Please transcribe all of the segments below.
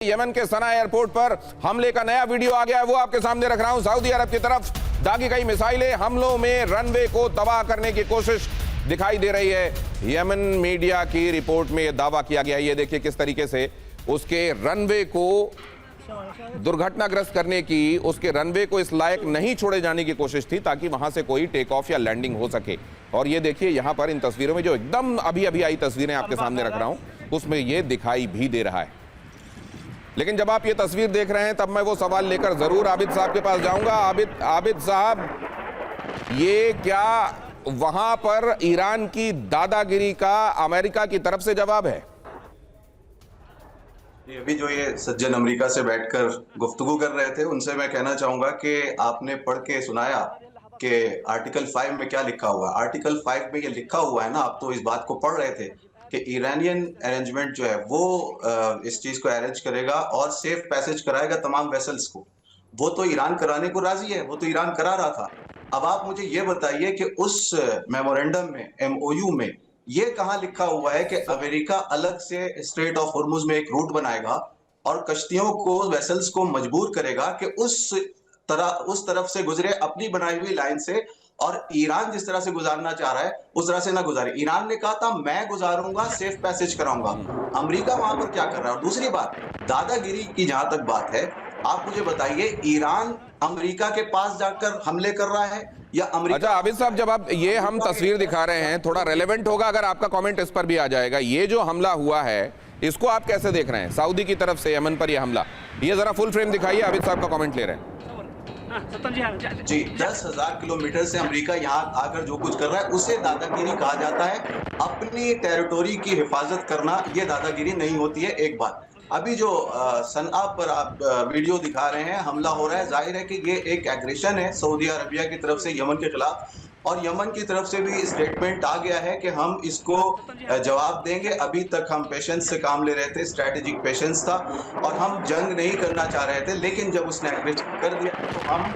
Yemen के सना airport पर हमले का नया वीडियो आ गया है, वो आपके सामने रख रहा हूं। सऊदी अरब की तरफ दागी गई मिसाइलें, हमलों में रनवे को तबाह करने की कोशिश दिखाई दे रही है। यमन मीडिया की रिपोर्ट में यह दावा किया गया है। ये देखिए किस तरीके से उसके रनवे को दुर्घटनाग्रस्त करने की, उसके रनवे को इस लायक नहीं छोड़े जाने की कोशिश थी ताकि वहां से कोई टेक ऑफ या लैंडिंग हो सके। और ये देखिए यहां पर इन तस्वीरों में जो एकदम अभी अभी आई तस्वीरें आपके सामने रख रहा हूं, उसमें ये दिखाई भी दे रहा है। लेकिन जब आप ये तस्वीर देख रहे हैं तब मैं वो सवाल लेकर जरूर आबिद साहब के पास जाऊंगा। आबिद साहब, ये क्या वहां पर ईरान की दादागिरी का अमेरिका की तरफ से जवाब है? अभी जो ये सज्जन अमेरिका से बैठकर गुफ्तगू कर रहे थे, उनसे मैं कहना चाहूंगा कि आपने पढ़ के सुनाया कि आर्टिकल 5 में क्या लिखा हुआ है। आर्टिकल 5 में ये लिखा हुआ है ना, आप तो इस बात को पढ़ रहे थे कि ईरानियन अरेंजमेंट जो है वो इस चीज को अरेंज करेगा और सेफ पैसेज कराएगा तमाम वेसल्स को। वो तो ईरान कराने को राजी है, वो तो ईरान करा रहा था। अब आप मुझे ये बताइए कि उस मेमोरेंडम में, MOU में, ये कहां लिखा हुआ है कि अमेरिका अलग से स्ट्रेट ऑफ हॉर्मुज में एक रूट बनाएगा और कश्तियों को, वेसल्स को मजबूर करेगा कि उस तरफ से गुजरे अपनी बनाई हुई लाइन से, और ईरान जिस तरह से गुजारना चाह रहा है उस तरह से ना गुजारे। ईरान ने कहा था मैं गुजारूंगा, सेफ पैसेज कराऊंगा। अमेरिका वहां पर क्या कर रहा है? और दूसरी बात, दादागिरी की जहां तक बात है, आप मुझे बताइए, ईरान अमेरिका के पास जाकर हमले कर रहा है या अमेरिका? अच्छा आबिद साहब, जब आप ये हम तस्वीर दिखा रहे हैं, थोड़ा रेलेवेंट होगा अगर आपका कमेंट इस पर भी आ जाएगा। ये जो हमला हुआ है इसको आप कैसे देख रहे हैं? सऊदी की तरफ से यमन पर यह हमला, ये जरा फुल फ्रेम दिखाइए। आबिद साहब का कमेंट ले रहे हैं। जी, 10,000 किलोमीटर से अमेरिका यहाँ आकर जो कुछ कर रहा है उसे दादागिरी कहा जाता है। अपनी टेरिटोरी की हिफाजत करना ये दादागिरी नहीं होती है। एक बात, अभी जो सनआ पर आप वीडियो दिखा रहे हैं, हमला हो रहा है, जाहिर है कि ये एक एग्रेशन है सऊदी अरबिया की तरफ से यमन के खिलाफ, और यमन की तरफ से भी स्टेटमेंट आ गया है कि हम इसको जवाब देंगे। अभी तक हम पेशेंस से काम ले रहे थे, स्ट्रैटेजिक पेशेंस था, और हम जंग नहीं करना चाह रहे थे। लेकिन जब उसने एग्रेशन कर दिया तो हम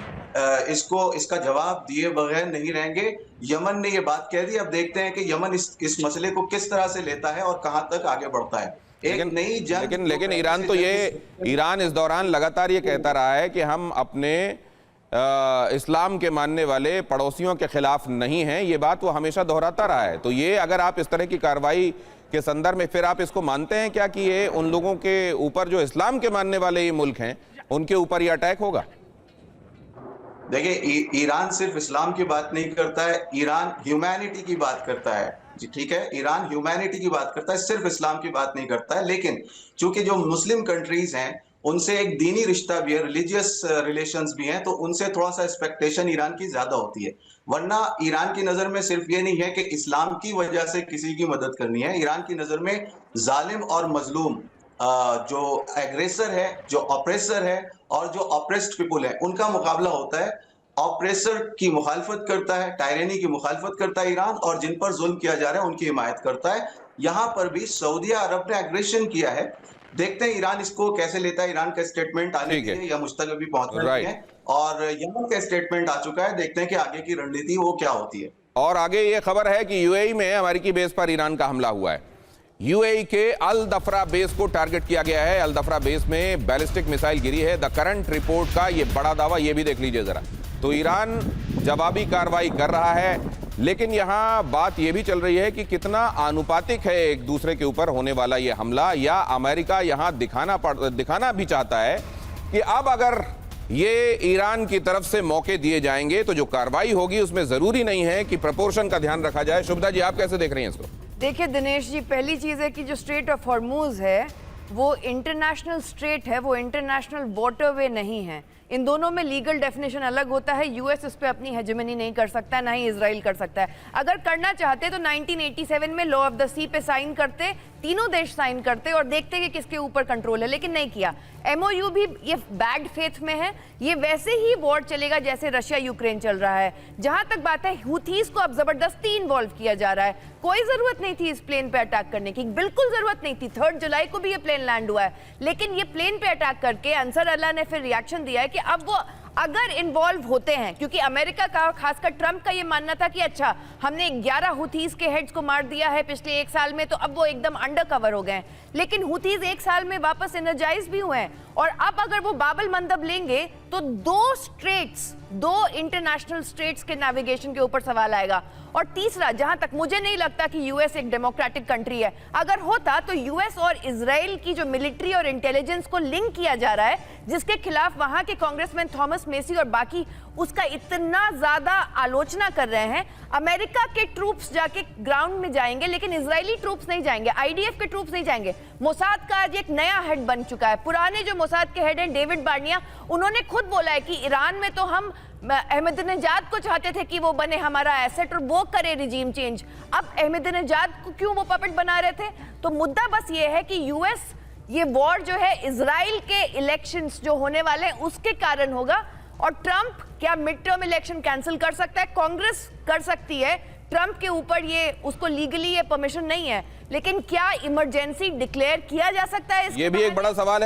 इसका जवाब दिए बगैर नहीं रहेंगे। यमन ने ये बात कह दी। अब देखते हैं कि यमन इस मसले को किस तरह से लेता है और कहां तक आगे बढ़ता है। लेकिन ईरान इस दौरान लगातार ये कहता रहा है कि हम अपने इस्लाम के मानने वाले पड़ोसियों के खिलाफ नहीं हैं। ये बात वो हमेशा दोहराता रहा है। तो ये अगर आप इस तरह की कार्रवाई के संदर्भ में, फिर आप इसको मानते हैं क्या कि ये उन लोगों के ऊपर जो इस्लाम के मानने वाले ये मुल्क हैं उनके ऊपर ये अटैक होगा? देखिए, ईरान सिर्फ इस्लाम की बात नहीं करता है, ईरान ह्यूमैनिटी की बात करता है। जी ठीक है, ईरान ह्यूमैनिटी की बात करता है, सिर्फ इस्लाम की बात नहीं करता है। लेकिन चूंकि जो मुस्लिम कंट्रीज हैं उनसे एक दीनी रिश्ता भी है, रिलीजियस रिलेशंस भी हैं, तो उनसे थोड़ा सा एक्सपेक्टेशन ईरान की ज्यादा होती है। वरना ईरान की नजर में सिर्फ ये नहीं है कि इस्लाम की वजह से किसी की मदद करनी है। ईरान की नजर में जालिम और मजलूम, जो एग्रेसर है, जो ऑपरेसर है, और जो ऑपरेस्ड पीपुल है, उनका मुकाबला होता है। ऑपरेसर की मुखालफत करता है, टायरेनी की मुखालफत करता है ईरान, और जिन पर जुल्म किया जा रहा है उनकी हिमायत करता है। यहां पर भी सऊदी अरब ने एग्रेशन किया है। देखते हैं ईरान इसको कैसे लेता है। ईरान का स्टेटमेंट आने के लिए या मुझ तक अभी पहुंचना है, और यमन का स्टेटमेंट आ चुका है। देखते हैं कि आगे की रणनीति वो क्या होती है। और आगे ये खबर है कि यूएई में अमेरिकी बेस पर ईरान का हमला हुआ है। यूएई के अल दफरा बेस को टारगेट किया गया है। अल दफरा बेस में बैलिस्टिक मिसाइल गिरी है। द करंट रिपोर्ट का ये बड़ा दावा, ये भी देख लीजिए जरा। तो ईरान जवाबी कार्रवाई कर रहा है, लेकिन यहां बात यह भी चल रही है कि कितना आनुपातिक है एक दूसरे के ऊपर होने वाला यह हमला, या अमेरिका यहां दिखाना भी चाहता है कि अब अगर ये ईरान की तरफ से मौके दिए जाएंगे तो जो कार्रवाई होगी उसमें जरूरी नहीं है कि प्रपोर्शन का ध्यान रखा जाए। शुभदा जी, आप कैसे देख रही हैं इसको? देखिए दिनेश जी, पहली चीज है कि जो स्ट्रेट ऑफ हॉर्मुज है वो इंटरनेशनल स्ट्रेट है, वो इंटरनेशनल वाटरवे नहीं है। इन दोनों में लीगल डेफिनेशन अलग होता है। यूएस इस पे अपनी हेजेमनी नहीं कर सकता, ना ही इजराइल कर सकता है। अगर करना चाहते तो 1987 में लॉ ऑफ द सी पे साइन करते, तीनों देश साइन करते और देखते कि किसके ऊपर कंट्रोल है, लेकिन नहीं किया। MOU भी ये बैड फेथ में है। ये वैसे ही वॉर चलेगा जैसे रशिया यूक्रेन चल रहा है। जहां तक बात है, हुथीज को अब जबरदस्ती इन्वॉल्व किया जा रहा है। कोई जरूरत नहीं थी इस प्लेन पे अटैक करने की, बिल्कुल जरूरत नहीं थी। 3 जुलाई को भी ये प्लेन लैंड हुआ है, लेकिन ये प्लेन पे अटैक करके अंसर अल्लाह ने फिर रिएक्शन दिया है कि अब वो अगर इन्वॉल्व होते हैं, क्योंकि अमेरिका का, खासकर ट्रंप का ये मानना था कि अच्छा हमने 11 हुथीज के हेड्स को मार दिया है पिछले 1 साल में, तो अब वो एकदम अंडर कवर हो गए। लेकिन हुथीज 1 साल में वापस एनर्जाइज भी हुए हैं, और अब अगर वो बाबल मंदब लेंगे तो 2 इंटरनेशनल स्ट्रेट्स के नेविगेशन के ऊपर सवाल आएगा। और तीसरा, जहां तक मुझे नहीं लगता कि यूएस एक डेमोक्रेटिक कंट्री है, अगर होता तो यूएस और इजराइल की जो मिलिट्री और इंटेलिजेंस को लिंक किया जा रहा है, जिसके खिलाफ वहां के कांग्रेसमैन थॉमस मेसी और बाकी उसका इतना ज्यादा आलोचना कर रहे हैं। अमेरिका के ट्रूप्स जाके ग्राउंड में जाएंगे, लेकिन इजरायली ट्रूप्स नहीं जाएंगे, आईडीएफ के ट्रूप्स नहीं जाएंगे। मोसाद का आज एक नया हेड बन चुका है। पुराने जो मोसाद के हेड हैं डेविड बार्निया, उन्होंने खुद बोला है कि ईरान में तो हम अहमदीनेजाद को चाहते थे कि वो बने हमारा एसेट और वो करे रिजीम चेंज। अब अहमदीनेजाद को क्यों वो पपेट बना रहे थे? तो मुद्दा बस ये है कि यूएस ये वॉर जो है इजराइल के इलेक्शंस जो होने वाले हैं उसके कारण होगा। और ट्रंप क्या मिड टर्म इलेक्शन कैंसिल कर सकता है? कांग्रेस कर सकती है। ट्रंप के ऊपर ये उसको लीगली ये परमिशन नहीं है, लेकिन क्या इमरजेंसी डिक्लेयर किया जा सकता है? ये भी एक बड़ा सवाल है।